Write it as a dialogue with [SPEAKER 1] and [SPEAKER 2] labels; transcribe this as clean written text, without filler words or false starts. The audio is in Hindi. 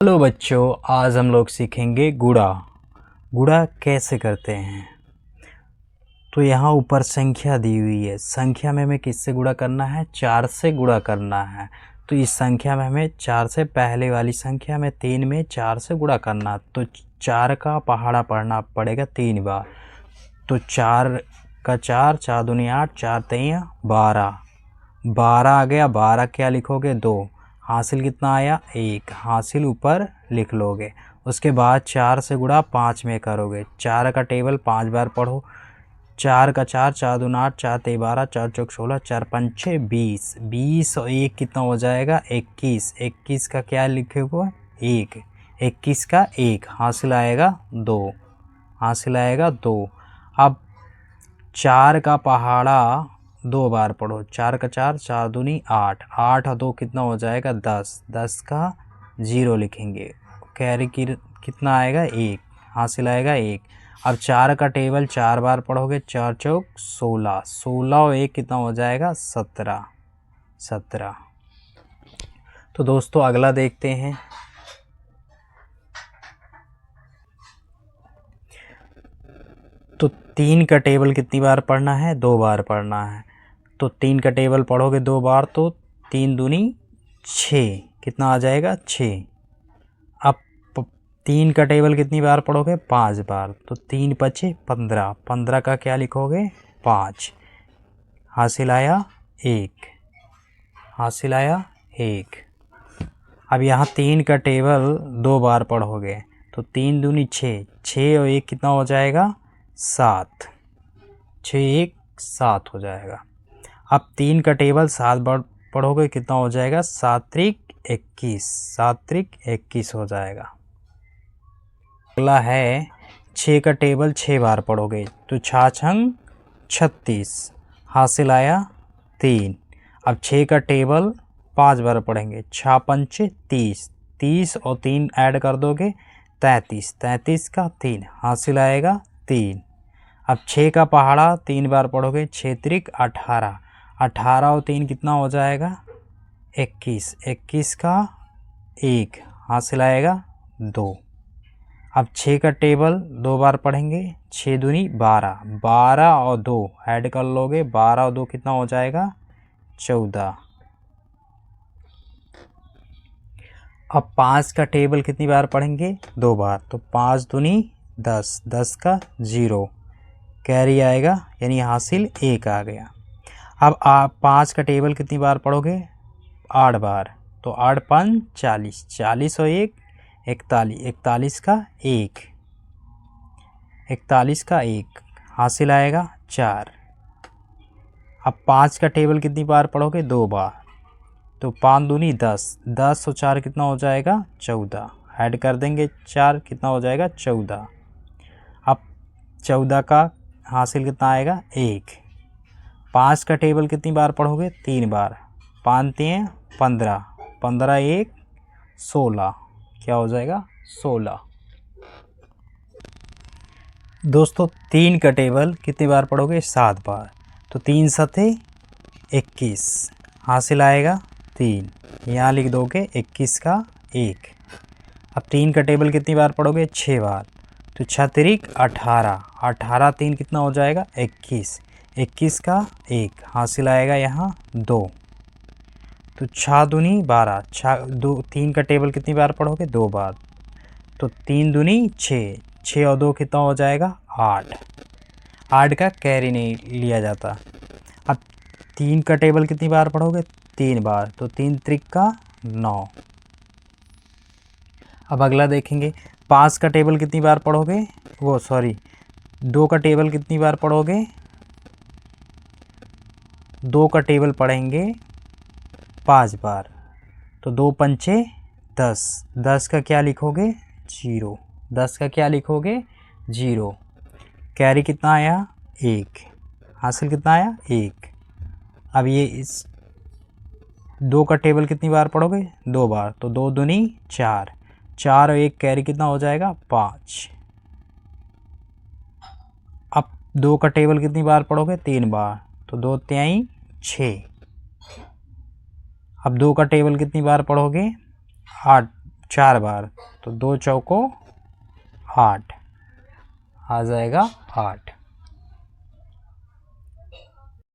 [SPEAKER 1] हेलो बच्चों, आज हम लोग सीखेंगे गुणा। गुणा कैसे करते हैं। तो यहाँ ऊपर संख्या दी हुई है। संख्या में हमें किससे गुणा करना है? 4 से गुणा करना है। तो इस संख्या में हमें 4 से पहले वाली संख्या में 3 में 4 से गुणा करना। तो 4 का पहाड़ा पढ़ना पड़ेगा 3 बार। तो 4 का 4, 4 दूनी 8, 4 3 12। 12 आ गया। 12 क्या लिखोगे? 2। हासिल कितना आया? 1। हासिल ऊपर लिख लोगे। उसके बाद 4 से गुणा 5 में करोगे। 4 का टेबल 5 बार पढ़ो। 4 का 4, 4 दूना 8, 4 3 12, 4 चौक 16, 4 5 20। 20 और 1 कितना हो जाएगा? 21। 21 का क्या लिखोगे? 1। 21 का 1। हासिल आएगा 2। हासिल आएगा 2। अब 4 का पहाड़ा 2 बार पढ़ो। 4 का 4, 4 दूनी 8, 8 और 2 कितना हो जाएगा? 10। 10 का 0 लिखेंगे। कैरी कितना आएगा? 1। हासिल आएगा 1। अब 4 का टेबल 4 बार पढ़ोगे। 4 चौक 16, 16 और 1 कितना हो जाएगा? 17। 17। तो दोस्तों अगला देखते हैं। तो 3 का टेबल कितनी बार पढ़ना है? 2 बार पढ़ना है। तो 3 का टेबल पढ़ोगे 2 बार तो 3 दूनी 6 कितना आ जाएगा? 6। अब 3 का टेबल कितनी बार पढ़ोगे? 5 बार। तो 3 5 15। 15 का क्या लिखोगे? 5। हासिल आया 1। हासिल आया 1। अब यहाँ 3 का टेबल 2 बार पढ़ोगे। तो 3 दूनी 6, 6 और 1 कितना हो जाएगा? 7। 6 1 7 हो जाएगा। अब 3 का टेबल 7 बार पढ़ोगे। कितना हो जाएगा? 7 3 21। 7 3 21 हो जाएगा। अगला है 6 का टेबल 6 बार पढ़ोगे। तो 6 छंग 36। हासिल आया 3। अब 6 का टेबल 5 बार पढ़ेंगे। 6 5 30। 30 और 3 ऐड कर दोगे 33। 33 का 3। हासिल आएगा 3। अब 6 का पहाड़ा 3 बार पढ़ोगे। 6 3 18। 18 और 3 कितना हो जाएगा? 21। 21 का 1। हासिल आएगा 2। अब 6 का टेबल 2 बार पढ़ेंगे। 6 दूनी 12। 12 और 2 ऐड कर लोगे। 12 और 2 कितना हो जाएगा? 14। अब 5 का टेबल कितनी बार पढ़ेंगे? 2 बार। तो 5 दूनी 10। 10 का 0 कैरी आएगा, यानी हासिल 1 आ गया। अब आप 5 का टेबल कितनी बार पढ़ोगे? 8 बार। तो 8 5 40। 40 और 1 41। 41 का 1। 41 का 1 हासिल आएगा 4। अब 5 का टेबल कितनी बार पढ़ोगे? 2 बार। तो 5 दूनी 10। 10 और 4 कितना हो जाएगा? 14। ऐड कर देंगे 4 कितना हो जाएगा? 14। अब 14 का हासिल कितना आएगा? 1। 5 का टेबल कितनी बार पढ़ोगे? 3 बार। 5 3 15। 15 1 16। क्या हो जाएगा? 16। दोस्तों 3 का टेबल कितनी बार पढ़ोगे? 7 बार। तो 3 7 21। हासिल आएगा 3। यहाँ लिख दोगे 21 का 1। अब 3 का टेबल कितनी बार पढ़ोगे? 6 बार। तो 6 3 18। 18 3 कितना हो जाएगा? 21। 21 का 1 हासिल आएगा यहाँ 2। तो 6 दूनी 12। 3 का टेबल कितनी बार पढ़ोगे? 2 बार। तो 3 दूनी 6। 6 और 2 कितना हो जाएगा? 8। 8 का कैरी नहीं लिया जाता। अब 3 का टेबल कितनी बार पढ़ोगे? 3 बार। तो 3 त्रिक का 9। अब अगला देखेंगे। 5 का टेबल कितनी बार पढ़ोगे? 2 का टेबल कितनी बार पढ़ोगे? 2 का टेबल पढ़ेंगे 5 बार। तो 2 पंचे 10। 10 का क्या लिखोगे? 0। 10 का क्या लिखोगे? 0। कैरी कितना आया? 1। हासिल कितना आया? 1। अब ये इस 2 का टेबल कितनी बार पढ़ोगे? 2 बार। तो 2 दूनी 4। 4 और 1 कैरी कितना हो जाएगा? 5। अब 2 का टेबल कितनी बार पढ़ोगे? 3 बार। तो 2 3 6। अब 2 का टेबल कितनी बार पढ़ोगे? 8 4 बार, तो 2 चौको 8 आ जाएगा 8।